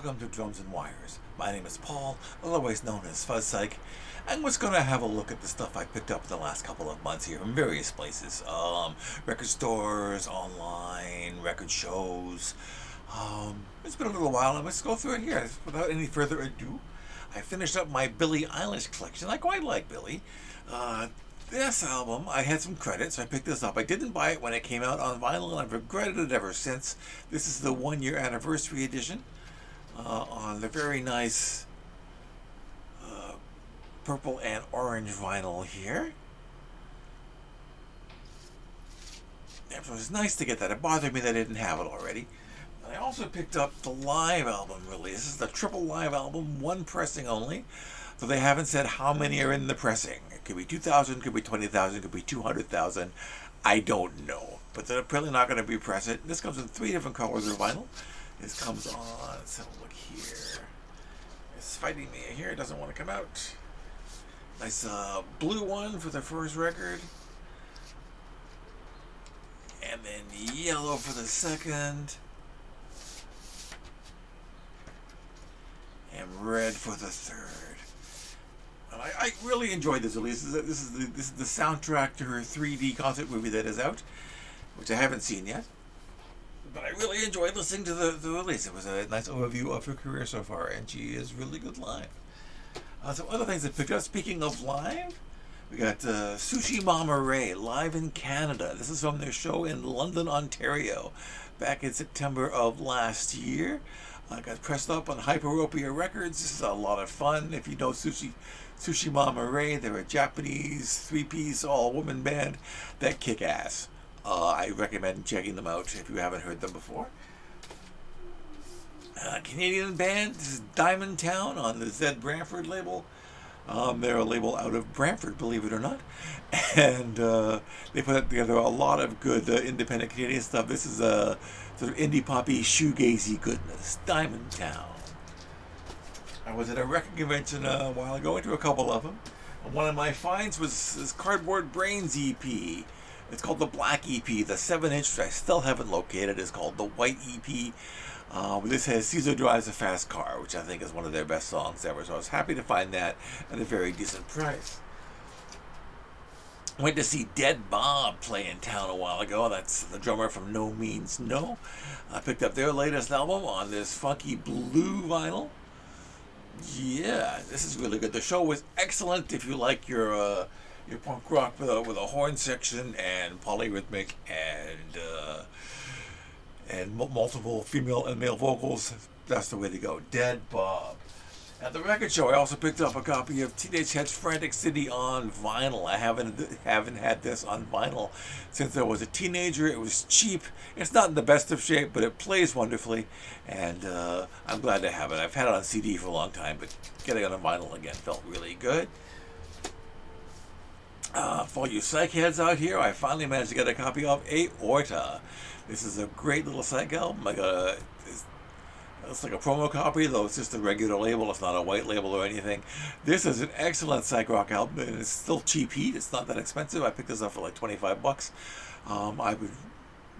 Welcome to Drums and Wires. My name is Paul, otherwise known as FuzzPsych, and we're going to have a look at the stuff I picked up in the last couple of months here from various places. Record stores, online, record shows. It's been a little while, and let's go through it here. Without any further ado, I finished up my Billie Eilish collection. I quite like Billie. This album, I had some credits. I picked this up. I didn't buy it when it came out on vinyl, and I've regretted it ever since. This is the 1-year anniversary edition on the very nice purple and orange vinyl here. It was nice to get that. It bothered me that I didn't have it already. I also picked up the live album release. This is the triple live album, one pressing only. So they haven't said how many are in the pressing. It could be 2,000, could be 20,000, could be 200,000. I don't know. But they're probably not going to be pressing. This comes in 3 different colors of vinyl. This comes on, let's have a look here. It's fighting me here. It doesn't want to come out. Nice blue one for the first record. And then yellow for the second. And red for the third. I really enjoyed this release. This is the soundtrack to her 3D concert movie that is out, which I haven't seen yet. But I really enjoyed listening to the release. It was a nice overview of her career so far, and she is really good live. Some other things I picked up. Speaking of live, we got Sushi Mama Ray live in Canada. This is from their show in London, Ontario, back in September of last year. Got pressed up on Hyperopia Records. This is a lot of fun. If you know Sushi Mama Ray, they're a Japanese 3-piece all-woman band that kick ass. I recommend checking them out if you haven't heard them before. Canadian band, this is Diamond Town on the Zed Branford label. They're a label out of Brantford, believe it or not. And they put together a lot of good independent Canadian stuff. This is a sort of indie poppy shoegazy goodness. Diamond Town. I was at a record convention a while ago, went to a couple of them. And one of my finds was this Cardboard Brains EP. It's called the Black EP. The 7-inch, which I still haven't located, is called the White EP. This has Caesar Drives a Fast Car, which I think is one of their best songs ever. So I was happy to find that at a very decent price. Went to see Dead Bob play in town a while ago. That's the drummer from No Means No. I picked up their latest album on this funky blue vinyl. Yeah, this is really good. The show was excellent if you like your punk rock with a horn section and polyrhythmic and multiple female and male vocals. That's the way to go. Dead Bob. At the record show, I also picked up a copy of Teenage Head's Frantic City on vinyl. I haven't had this on vinyl since I was a teenager. It was cheap. It's not in the best of shape, but it plays wonderfully, and I'm glad to have it. I've had it on CD for a long time, but getting it on vinyl again felt really good. For all you psych heads out here, I finally managed to get a copy of Aorta. This is a great little psych album. It's like a promo copy, though it's just a regular label. It's not a white label or anything. This is an excellent psych rock album, and it's still cheap heat. It's not that expensive. I picked this up for like $25. I would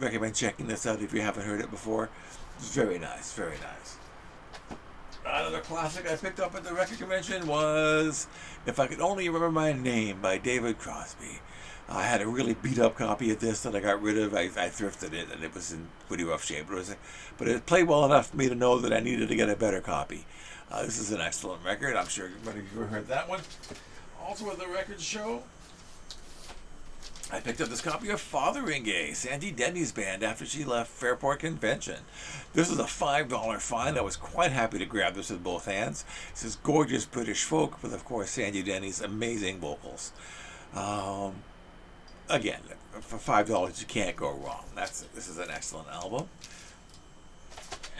recommend checking this out if you haven't heard it before. It's very nice, very nice. Another classic I picked up at the record convention was If I Could Only Remember My Name by David Crosby. I had a really beat-up copy of this that I got rid of. I thrifted it, and it was in pretty rough shape. But it played well enough for me to know that I needed to get a better copy. This is an excellent record. I'm sure many of you have heard that one. Also at the record show, I picked up this copy of Fotheringay, Sandy Denny's band, after she left Fairport Convention. This is a $5 find. I was quite happy to grab this with both hands. This is gorgeous British folk with, of course, Sandy Denny's amazing vocals. Again, for $5 you can't go wrong. This is an excellent album.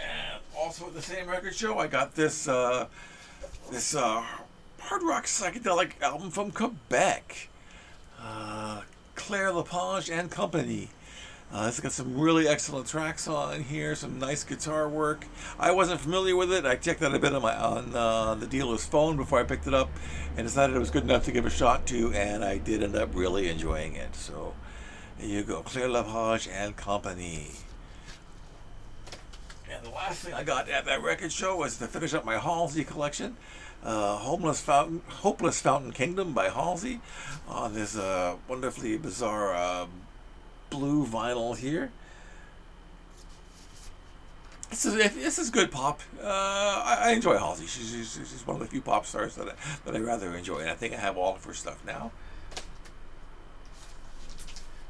And also at the same record show, I got this hard rock psychedelic album from Quebec. Claire Lepage and Company. It's got some really excellent tracks on here, some nice guitar work. I wasn't familiar with it. I checked out a bit on the dealer's phone before I picked it up and decided it was good enough to give a shot to, and I did end up really enjoying it. So there you go, Claire Lepage and Company. And And the last thing I got at that record show was to finish up my Halsey collection. Hopeless Fountain Kingdom by Halsey on this wonderfully bizarre blue vinyl here. This is good pop. I enjoy Halsey. She's one of the few pop stars that I rather enjoy, and I think I have all of her stuff now.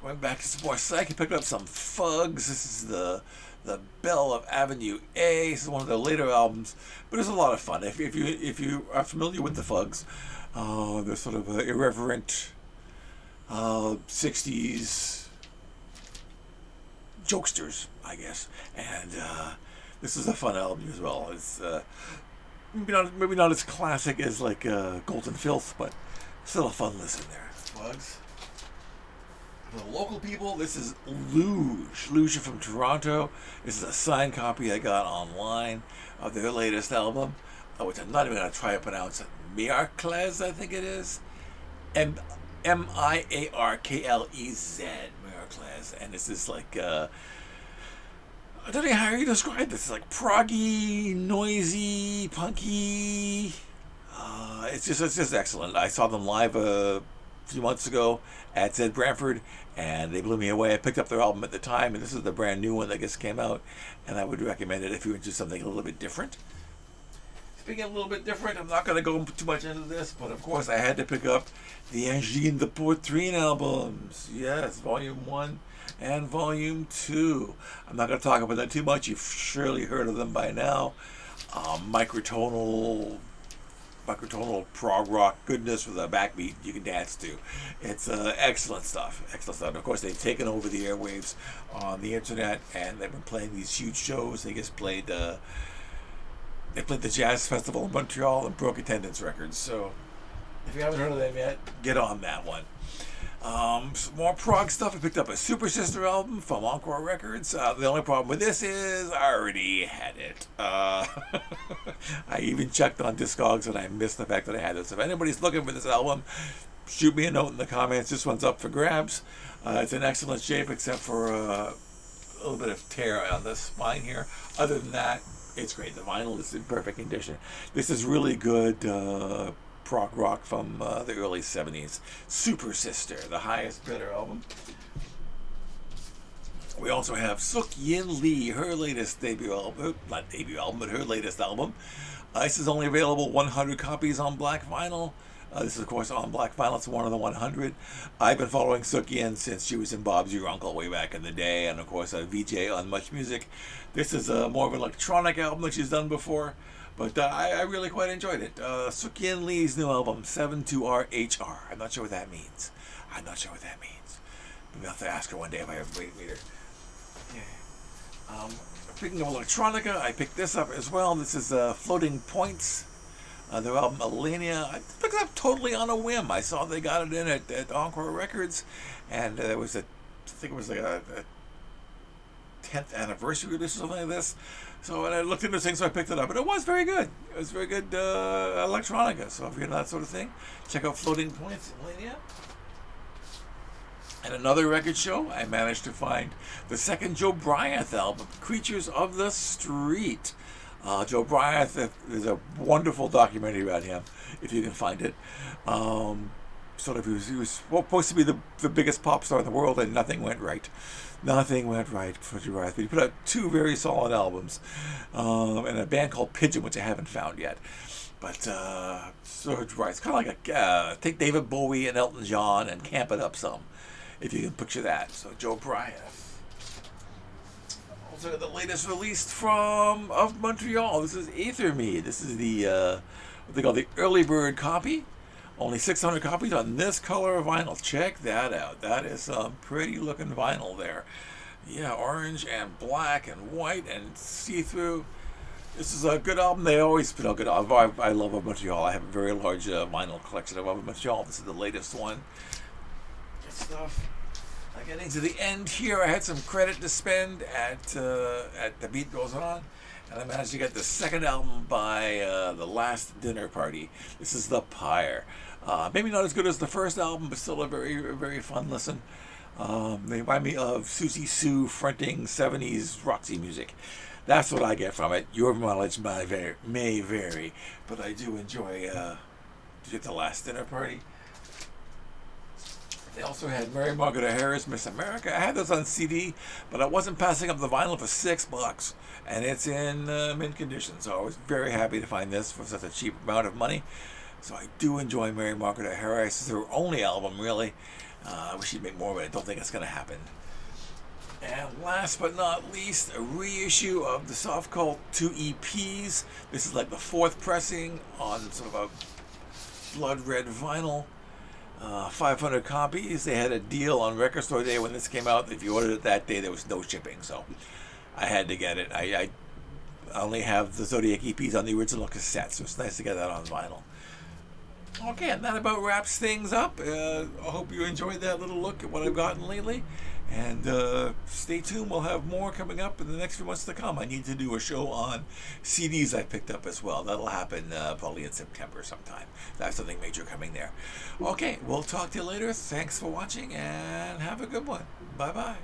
Went back to some more psych. I picked up some Fugs. This is the Belle of Avenue A. This is one of the later albums, but it's a lot of fun. If you are familiar with the Fugs, they're sort of irreverent 60s jokesters, I guess, and this is a fun album as well. It's maybe not as classic as like Golden Filth, but still a fun listen there. Fugs. For the local people, this is Luge. Luge from Toronto. This is a signed copy I got online of their latest album, which I'm not even going to try to pronounce it. Miarklez, I think it is. M-I-A-R-K-L-E-Z. Miarklez. And this is like, I don't know how you describe this. It's like proggy, noisy, punky. It's just excellent. I saw them live a few months ago at Zed Branford, and they blew me away. I picked up their album at the time, and this is the brand new one that just came out, and I would recommend it if you're into something a little bit different. Speaking of a little bit different, I'm not going to go too much into this, but of course I had to pick up the Angine de Portrine albums. Yes, Volume 1 and Volume 2. I'm not going to talk about that too much. You've surely heard of them by now. Microtonal prog rock goodness with a backbeat you can dance to. It's excellent stuff. Excellent stuff. And of course, they've taken over the airwaves on the internet, and they've been playing these huge shows. They just played the Jazz Festival in Montreal and broke attendance records. So if you haven't heard of them yet, get on that one. Some more prog stuff. I picked up a Super Sister album from Encore Records. The only problem with this is I already had it. I even checked on Discogs and I missed the fact that I had it. So if anybody's looking for this album, shoot me a note in the comments. This one's up for grabs. It's in excellent shape except for a little bit of tear on the spine here. Other than that, it's great. The vinyl is in perfect condition. This is really good prog rock from the early 70s. Super Sister, the highest bidder album. We also have Suk Yin Lee, her latest debut album, not debut album, but her latest album. This is only available 100 copies on black vinyl. This is, of course, on black vinyl. It's one of the 100. I've been following Suk Yin since she was in Bob's Your Uncle way back in the day, and, of course, a VJ on Much Music. This is more of an electronic album that she's done before, but I really quite enjoyed it. Suk Yin Lee's new album, 72RHR. I'm not sure what that means. Maybe I'll have to ask her one day if I ever meet her. Yeah. Speaking of electronica, I picked this up as well. This is Floating Points. Their album Alenia. I picked it up totally on a whim. I saw they got it in at Encore Records, and there was I think it was like a 10th anniversary release or something like this. So and I looked into things, so I picked it up, and it was very good. It was very good electronica. So if you're into that sort of thing, check out Floating Points Alenia. At another record show, I managed to find the second Joe Bryant album, Creatures of the Street. Joe Bryant, there's a wonderful documentary about him, if you can find it. He was supposed to be the biggest pop star in the world, and nothing went right. Nothing went right for Joe Bryant. But he put out 2 very solid albums, and a band called Pigeon, which I haven't found yet. But Joe Bryant's kind of like take David Bowie and Elton John and camp it up some, if you can picture that. So Joe Bryant. Also, the latest release of Montreal. This is Aether Me. This is the what they call the early bird copy. Only 600 copies on this color of vinyl. Check that out. That is some pretty looking vinyl there. Yeah, orange and black and white and see-through. This is a good album. They always put out good albums. I love Montreal. I have a very large vinyl collection of Montreal. This is the latest one. Good stuff. Getting to the end here, I had some credit to spend at The Beat Goes On, and I managed to get the second album by The Last Dinner Party. This is The Pyre. Maybe not as good as the first album, but still a very, very fun listen. They remind me of Susie Sue fronting 70s Roxy music. That's what I get from it. Your mileage may vary, but I do enjoy. Did you get the last dinner party? They also had Mary Margaret O'Hara's Miss America. I had those on CD, but I wasn't passing up the vinyl for $6, and it's in mint condition. So I was very happy to find this for such a cheap amount of money. So I do enjoy Mary Margaret O'Hara. This is her only album, really. I wish she'd make more, but I don't think it's going to happen. And last but not least, a reissue of the Soft Cult 2 EPs. This is like the fourth pressing on sort of a blood red vinyl. 500 copies. They had a deal on Record Store Day when this came out. If you ordered it that day, there was no shipping, so I had to get it. I only have the Zodiac EPs on the original cassette, so it's nice to get that on vinyl. Okay, and that about wraps things up. I hope you enjoyed that little look at what I've gotten lately. And stay tuned. We'll have more coming up in the next few months to come. I need to do a show on CDs I picked up as well. That'll happen probably in September sometime. I have something major coming there. Okay, we'll talk to you later. Thanks for watching and have a good one. Bye-bye.